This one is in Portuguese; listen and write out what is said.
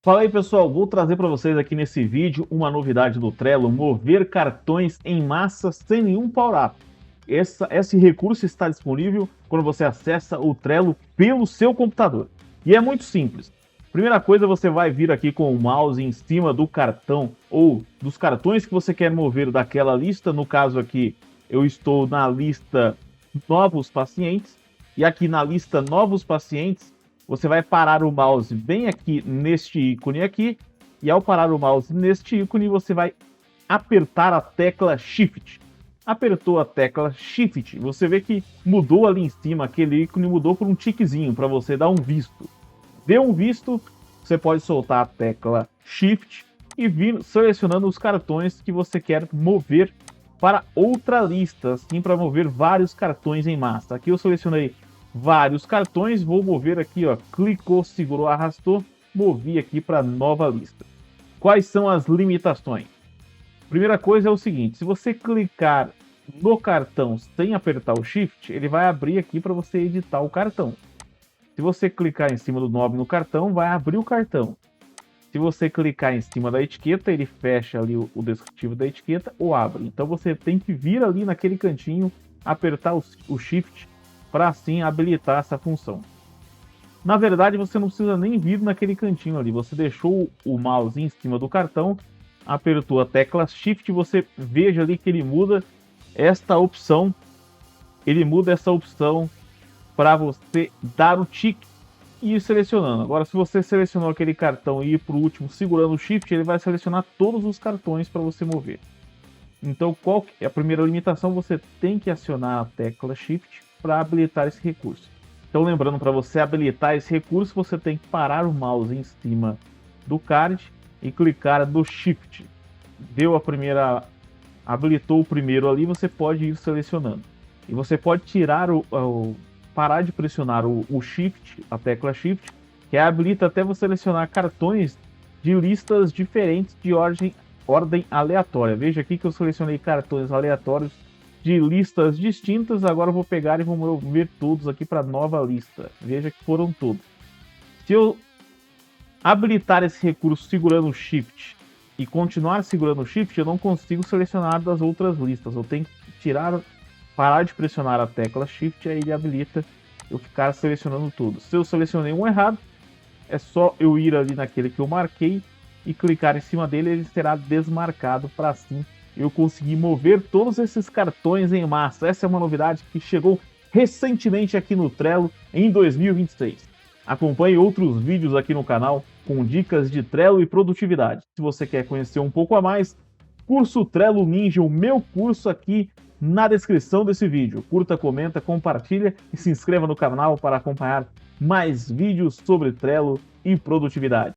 Fala aí pessoal, vou trazer para vocês aqui nesse vídeo uma novidade do Trello: mover cartões em massa sem nenhum power-up. Esse recurso está disponível quando você acessa o Trello pelo seu computador. E é muito simples. Primeira coisa, você vai vir aqui com o mouse em cima do cartão ou dos cartões que você quer mover daquela lista. No caso aqui, eu estou na lista novos pacientes, e aqui na lista novos pacientes, você vai parar o mouse bem aqui neste ícone aqui, e ao parar o mouse neste ícone, você vai apertar a tecla Shift. Apertou a tecla Shift, você vê que mudou ali em cima, aquele ícone mudou por um tiquezinho para você dar um visto. Deu um visto, você pode soltar a tecla Shift e vir selecionando os cartões que você quer mover para outra lista, assim, para mover vários cartões em massa. Aqui eu selecionei vários cartões, vou mover aqui, ó, clicou, segurou, arrastou, movi aqui para nova lista. Quais são as limitações? Primeira coisa é o seguinte: se você clicar no cartão sem apertar o Shift, ele vai abrir aqui para você editar o cartão. Se você clicar em cima do nome no cartão, vai abrir o cartão. Se você clicar em cima da etiqueta, ele fecha ali o descritivo da etiqueta ou abre. Então você tem que vir ali naquele cantinho, apertar o Shift para assim habilitar essa função. Na verdade, você não precisa nem vir naquele cantinho ali. Você deixou o mouse em cima do cartão, apertou a tecla Shift, você veja ali que ele muda esta opção. Ele muda essa opção para você dar o tique e ir selecionando. Agora, se você selecionou aquele cartão e ir para o último segurando o Shift, ele vai selecionar todos os cartões para você mover. Então, qual é a primeira limitação? Você tem que acionar a tecla Shift para habilitar esse recurso. Então, lembrando, para você habilitar esse recurso, você tem que parar o mouse em cima do card e clicar no Shift. Deu a primeira, habilitou o primeiro ali, você pode ir selecionando. E você pode tirar parar de pressionar o Shift, a tecla Shift, que habilita até você selecionar cartões de listas diferentes de ordem aleatória. Veja aqui que eu selecionei cartões aleatórios de listas distintas. Agora eu vou pegar e vou mover todos aqui para nova lista. Veja que foram todos. Se eu habilitar esse recurso segurando o Shift e continuar segurando o Shift, eu não consigo selecionar das outras listas. Eu tenho que parar de pressionar a tecla Shift, aí ele habilita eu ficar selecionando tudo. Se eu selecionei um errado, é só eu ir ali naquele que eu marquei e clicar em cima dele, ele será desmarcado para assim eu conseguir mover todos esses cartões em massa. Essa é uma novidade que chegou recentemente aqui no Trello em 2026. Acompanhe outros vídeos aqui no canal com dicas de Trello e produtividade. Se você quer conhecer um pouco a mais, curso Trello Ninja, o meu curso, aqui na descrição desse vídeo. Curta, comenta, compartilha e se inscreva no canal para acompanhar mais vídeos sobre Trello e produtividade.